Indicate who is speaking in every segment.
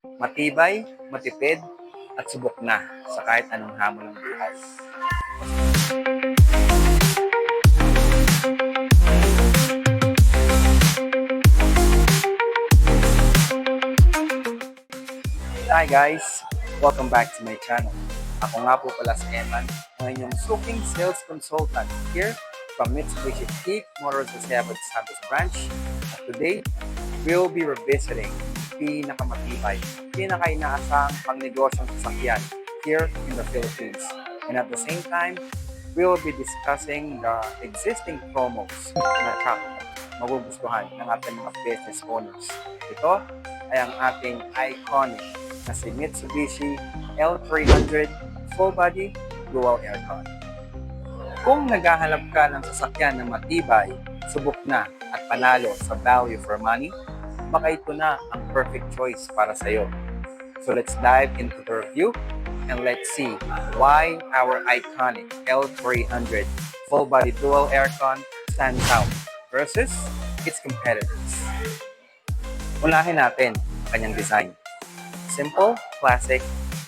Speaker 1: Matibay, matipid, at subok na sa kahit anong hamon ng buhay. Hi guys! Welcome back to my channel. Ako nga po pala si Eman, ang inyong suking sales consultant here from Mitsubishi Peak Motors Aceabot Santos Branch. At today, we'll be revisiting pinakamatibay, pinaka-inaasang pangnegosyong sasakyan here in the Philippines. And at the same time, we will be discussing the existing promos na magugustuhan ng ating mga business owners. Ito ay ang ating iconic na si Mitsubishi L300 Full Body Dual Aircon. Kung naghahanap ka ng sasakyan na matibay, subok na at panalo sa value for money, baka ito na ang perfect choice para sa iyo. So let's dive into the review and let's see why our iconic L300 Full Body Dual Aircon stands out versus its competitors. Unahin natin ang kanyang design. Simple, classic,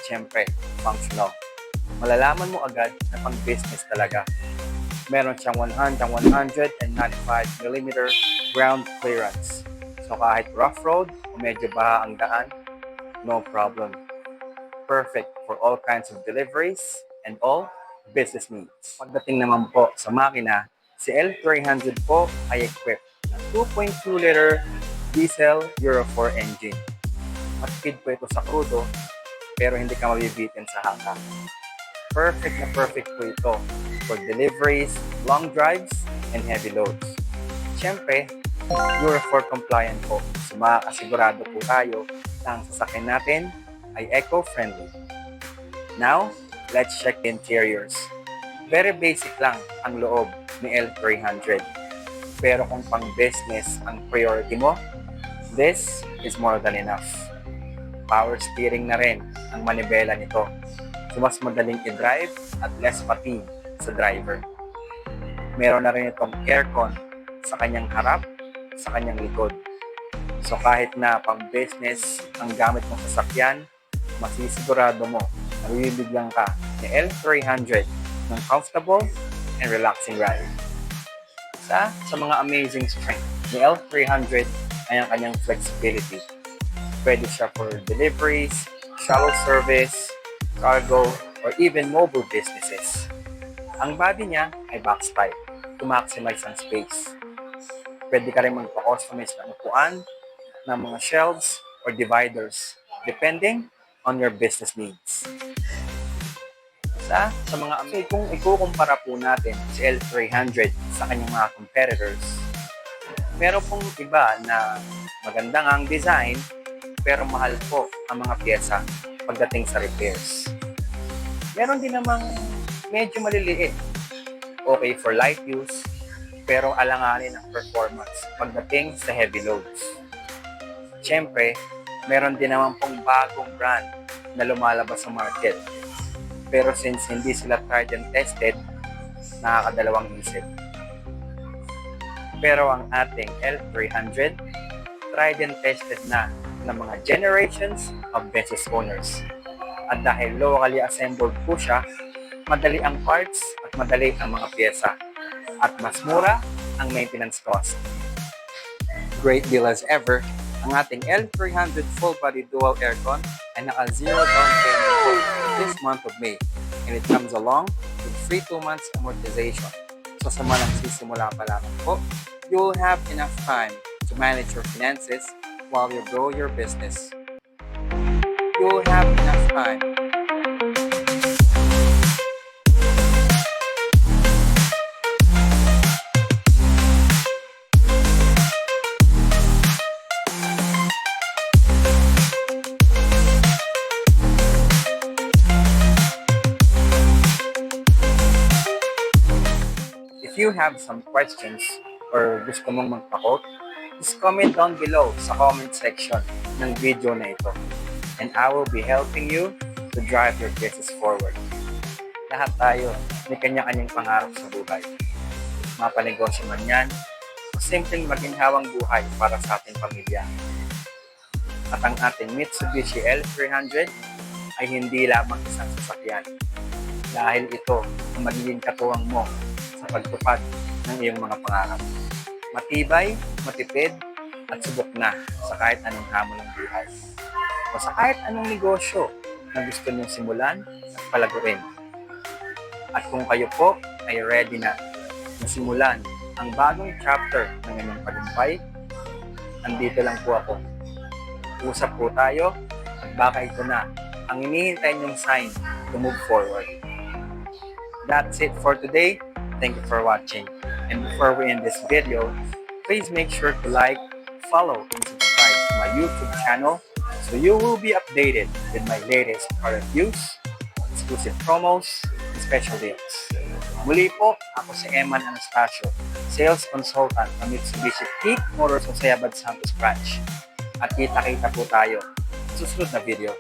Speaker 1: syempre, functional. Malalaman mo agad na pang business talaga. Meron siyang 195mm ground clearance. So kahit rough road o medyo baha ang daan, no problem. Perfect for all kinds of deliveries and all business needs. Pagdating naman po sa makina, si L300 po ay equipped ng 2.2-liter diesel Euro 4 engine. Matipid po ito sa crudo, pero hindi ka mabibitin sa haka. Perfect na perfect po ito for deliveries, long drives, and heavy loads. Siyempre, Euro 4 compliant po. So makakasigurado po tayo na ang sasakyan natin ay eco-friendly. Now, let's check the interiors. Very basic lang ang loob ni L300. Pero kung pang business ang priority mo, this is more than enough. Power steering na rin ang manibela nito. So mas madaling i-drive at less fatigue sa driver. Meron na rin itong aircon sa kanyang harap, sa kanyang likod. So kahit na pang business ang gamit mong sasakyan, masisigurado mo na bibigyan ka ni L300 ng comfortable and relaxing ride. Sa mga amazing strength ni L300 ay ang kanyang flexibility. Pwede siya for deliveries, shuttle service, cargo, or even mobile businesses. Ang body niya ay box type to maximize ang space. Pwede ka rin magpa-customize ng upuan, ng mga shelves, or dividers, depending on your business needs. Sa mga kung ikukumpara po natin si L300 sa kanyang mga competitors, meron pong iba na maganda nga ang design, pero mahal po ang mga pyesa pagdating sa repairs. Meron din namang medyo maliliit. Okay for light use, pero alanganin ang performance pagdating sa heavy loads. Siyempre, meron din naman pong bagong brand na lumalabas sa market. Pero since hindi sila tried and tested, nakakadalawang isip. Pero ang ating L300, tried and tested na ng mga generations of business owners. At dahil locally assembled po siya, madali ang parts at madali ang mga pyesa. At mas mura ang maintenance cost. Great deal as ever, ang ating L300 Full Body Dual Aircon ay naka-0 down payment po this month of May. And it comes along with free 2 months amortization. So sa mga nagsisimula pa lamang po, you will have enough time to manage your finances while you grow your business. You will have enough time. If you have some questions or gusto mong magpa-quote, just comment down below sa comment section ng video na ito. And I will be helping you to drive your business forward. Lahat tayo may kanya-kanyang pangarap sa buhay. Mapanegosyo man yan, o simpleng maginhawang buhay para sa ating pamilya. At ang ating Mitsubishi L300 ay hindi lamang isang sasakyan dahil ito ang magiging katuwang mo sa pagtupad ng iyong mga pangarap. Matibay, matipid, at subok na sa kahit anong hamon ng buhay o sa kahit anong negosyo na gusto niyong simulan at palaguin. At kung kayo po ay ready na simulan ang bagong chapter ng inyong tagumpay, andito lang po ako. Usap po tayo at baka ito na ang hinihintay niyong sign to move forward. That's it for today. Thank you for watching. And before we end this video, please make sure to like, follow, and subscribe to my YouTube channel so you will be updated with my latest car reviews, exclusive promos, and special deals. Muli po, ako si Eman Anastasio, Sales Consultant ng Mitsubishi Peak Motors sa Sayabad Santos Branch. At kita-kita po tayo sa susunod na video.